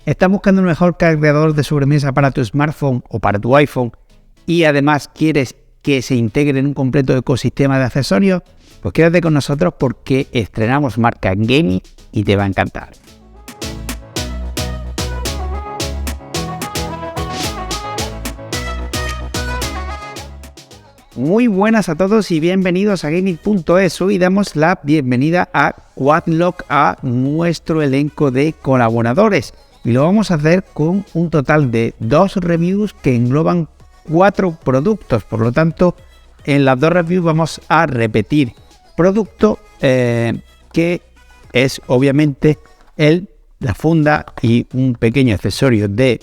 ¿Estás buscando el mejor cargador de sobremesa para tu smartphone o para tu iPhone y además quieres que se integre en un completo ecosistema de accesorios? Pues quédate con nosotros porque estrenamos marca Gaming y te va a encantar. Muy buenas a todos y bienvenidos a Gaming.es. Hoy damos la bienvenida a Quadlock, a nuestro elenco de colaboradores. Y lo vamos a hacer con un total de 2 reviews que engloban 4 productos. Por lo tanto, en las 2 reviews vamos a repetir producto que es obviamente la funda y un pequeño accesorio de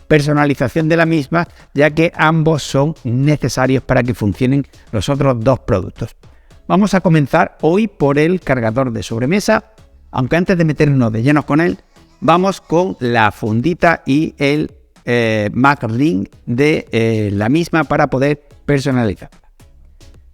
personalización de la misma, ya que ambos son necesarios para que funcionen los otros 2 productos. Vamos a comenzar hoy por el cargador de sobremesa, aunque antes de meternos de lleno con él, vamos con la fundita y el MagRing de la misma para poder personalizar.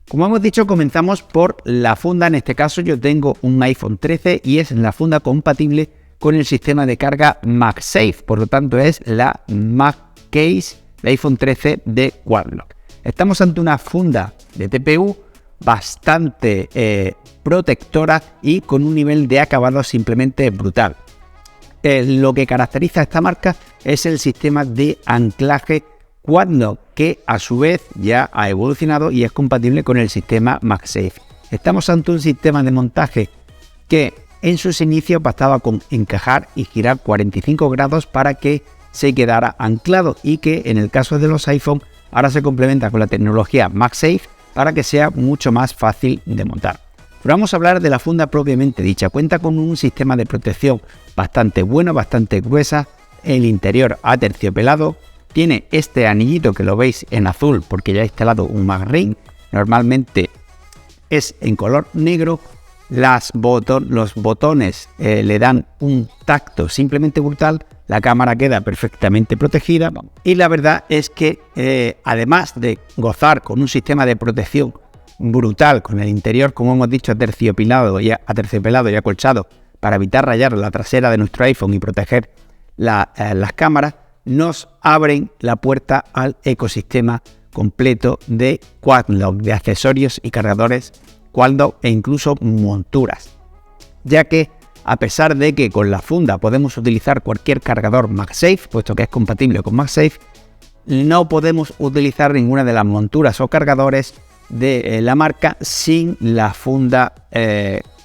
Como hemos dicho, comenzamos por la funda. En este caso yo tengo un iPhone 13 y es la funda compatible con el sistema de carga MagSafe, por lo tanto es la MagCase de iPhone 13 de Quadlock. Estamos ante una funda de TPU bastante protectora y con un nivel de acabado simplemente brutal. Lo que caracteriza a esta marca es el sistema de anclaje Quadlock, que a su vez ya ha evolucionado y es compatible con el sistema MagSafe. Estamos ante un sistema de montaje que en sus inicios bastaba con encajar y girar 45 grados para que se quedara anclado, y que en el caso de los iPhone ahora se complementa con la tecnología MagSafe para que sea mucho más fácil de montar. Pero vamos a hablar de la funda propiamente dicha. Cuenta con un sistema de protección bastante bueno, bastante gruesa, el interior aterciopelado, tiene este anillito que lo veis en azul porque ya he instalado un MagRing, normalmente es en color negro. Los botones le dan un tacto simplemente brutal, la cámara queda perfectamente protegida y la verdad es que además de gozar con un sistema de protección brutal, con el interior, como hemos dicho, aterciopelado y acolchado para evitar rayar la trasera de nuestro iPhone y proteger las cámaras, nos abren la puerta al ecosistema completo de Quadlock, de accesorios y cargadores Quadlock e incluso monturas, ya que a pesar de que con la funda podemos utilizar cualquier cargador MagSafe, puesto que es compatible con MagSafe, no podemos utilizar ninguna de las monturas o cargadores de la marca sin la funda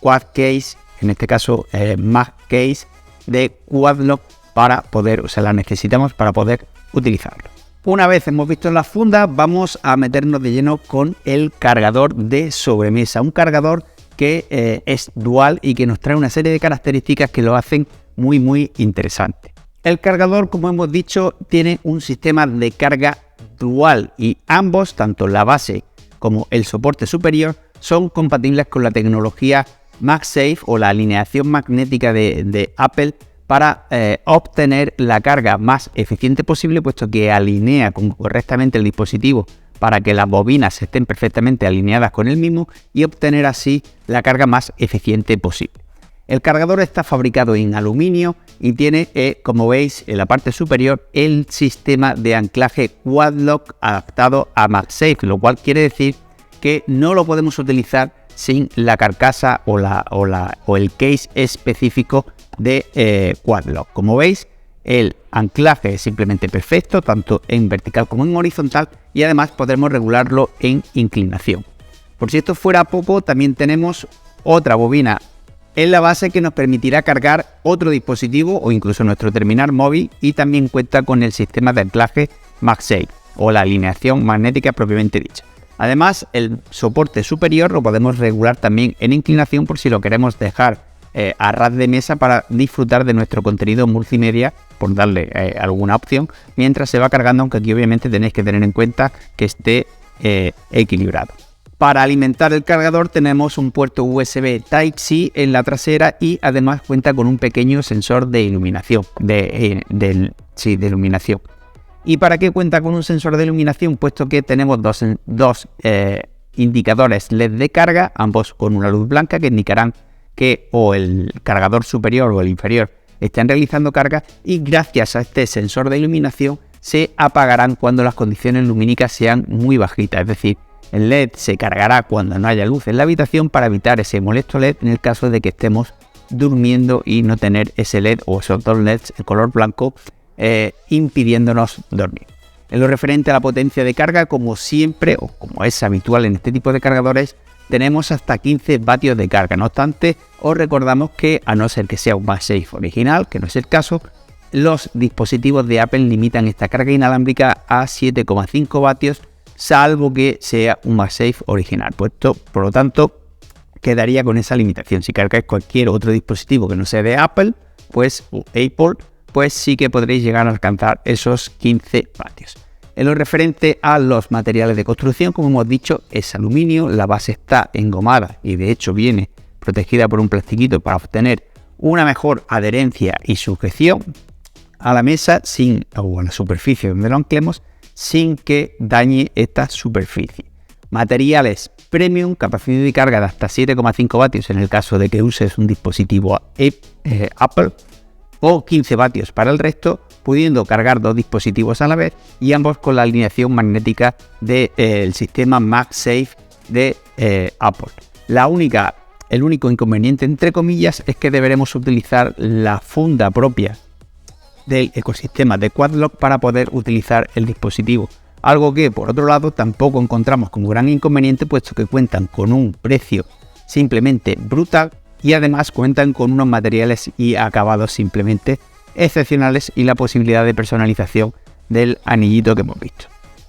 QuadCase, en este caso MagCase de Quadlock, para poder, o sea, la necesitamos para poder utilizarlo. Una vez hemos visto la funda, vamos a meternos de lleno con el cargador de sobremesa. Un cargador que es dual y que nos trae una serie de características que lo hacen muy interesante. El cargador, como hemos dicho, tiene un sistema de carga dual y ambos, tanto la base como el soporte superior, son compatibles con la tecnología MagSafe o la alineación magnética de Apple, para obtener la carga más eficiente posible, puesto que alinea correctamente el dispositivo para que las bobinas estén perfectamente alineadas con el mismo y obtener así la carga más eficiente posible. El cargador está fabricado en aluminio y tiene, como veis en la parte superior, el sistema de anclaje Quadlock adaptado a MagSafe, lo cual quiere decir que no lo podemos utilizar sin la carcasa o el case específico de Quadlock. Como veis, el anclaje es simplemente perfecto, tanto en vertical como en horizontal, y además podremos regularlo en inclinación. Por si esto fuera poco, también tenemos otra bobina en la base que nos permitirá cargar otro dispositivo o incluso nuestro terminal móvil, y también cuenta con el sistema de anclaje MagSafe o la alineación magnética propiamente dicha. Además, el soporte superior lo podemos regular también en inclinación por si lo queremos dejar a ras de mesa para disfrutar de nuestro contenido multimedia, por darle alguna opción mientras se va cargando, aunque aquí obviamente tenéis que tener en cuenta que esté equilibrado. Para alimentar el cargador tenemos un puerto USB Type-C en la trasera y además cuenta con un pequeño sensor de iluminación, de iluminación. ¿Y para qué cuenta con un sensor de iluminación? Puesto que tenemos dos indicadores LED de carga, ambos con una luz blanca, que indicarán que o el cargador superior o el inferior están realizando carga y gracias a este sensor de iluminación se apagarán cuando las condiciones lumínicas sean muy bajitas, es decir, el LED se cargará cuando no haya luz en la habitación para evitar ese molesto LED en el caso de que estemos durmiendo y no tener ese LED o esos dos LEDs en color blanco impidiéndonos dormir. En lo referente a la potencia de carga, como siempre o como es habitual en este tipo de cargadores, tenemos hasta 15 vatios de carga. No obstante, os recordamos que a no ser que sea un MagSafe original, que no es el caso, los dispositivos de Apple limitan esta carga inalámbrica a 7,5 vatios, salvo que sea un MagSafe original. Por lo tanto, quedaría con esa limitación. Si cargáis cualquier otro dispositivo que no sea de Apple, pues sí que podréis llegar a alcanzar esos 15 vatios. En lo referente a los materiales de construcción, como hemos dicho, es aluminio, la base está engomada y de hecho viene protegida por un plastiquito para obtener una mejor adherencia y sujeción a la mesa o a la superficie donde lo anclemos sin que dañe esta superficie. Materiales premium, capacidad de carga de hasta 7,5 vatios en el caso de que uses un dispositivo Apple o 15 vatios para el resto, pudiendo cargar dos dispositivos a la vez y ambos con la alineación magnética del sistema MagSafe de Apple. El único inconveniente, entre comillas, es que deberemos utilizar la funda propia del ecosistema de QuadLock para poder utilizar el dispositivo. Algo que, por otro lado, tampoco encontramos como gran inconveniente, puesto que cuentan con un precio simplemente brutal y además cuentan con unos materiales y acabados simplemente excepcionales y la posibilidad de personalización del anillito que hemos visto.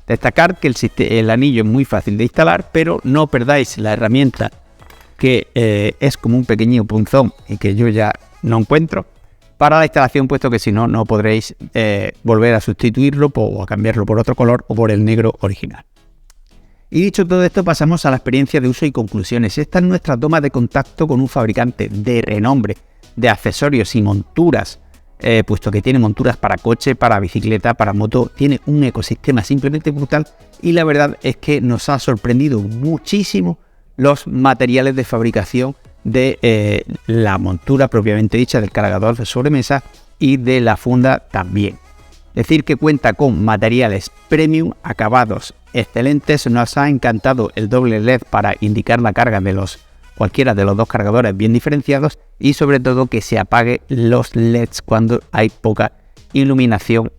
Destacar que el anillo es muy fácil de instalar, pero no perdáis la herramienta que es como un pequeño punzón y que yo ya no encuentro para la instalación, puesto que si no, no podréis volver a sustituirlo o a cambiarlo por otro color o por el negro original. Y dicho todo esto, pasamos a la experiencia de uso y conclusiones. Esta es nuestra toma de contacto con un fabricante de renombre de accesorios y monturas, puesto que tiene monturas para coche, para bicicleta, para moto, tiene un ecosistema simplemente brutal y la verdad es que nos ha sorprendido muchísimo los materiales de fabricación de la montura propiamente dicha, del cargador de sobremesa y de la funda también. Decir que cuenta con materiales premium, acabados excelentes. Nos ha encantado el doble LED para indicar la carga de cualquiera de los dos cargadores bien diferenciados y sobre todo que se apague los LEDs cuando hay poca iluminación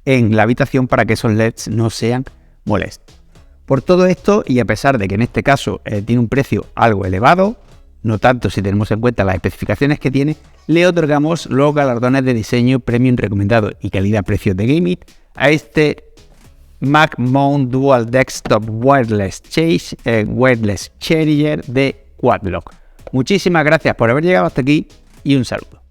en la habitación para que esos LEDs no sean molestos. Por todo esto, y a pesar de que en este caso tiene un precio algo elevado, no tanto si tenemos en cuenta las especificaciones que tiene, le otorgamos los galardones de diseño premium recomendado y calidad-precio de Gameit a este MagMount Dual Desktop Wireless Charger de QuadLock. Muchísimas gracias por haber llegado hasta aquí y un saludo.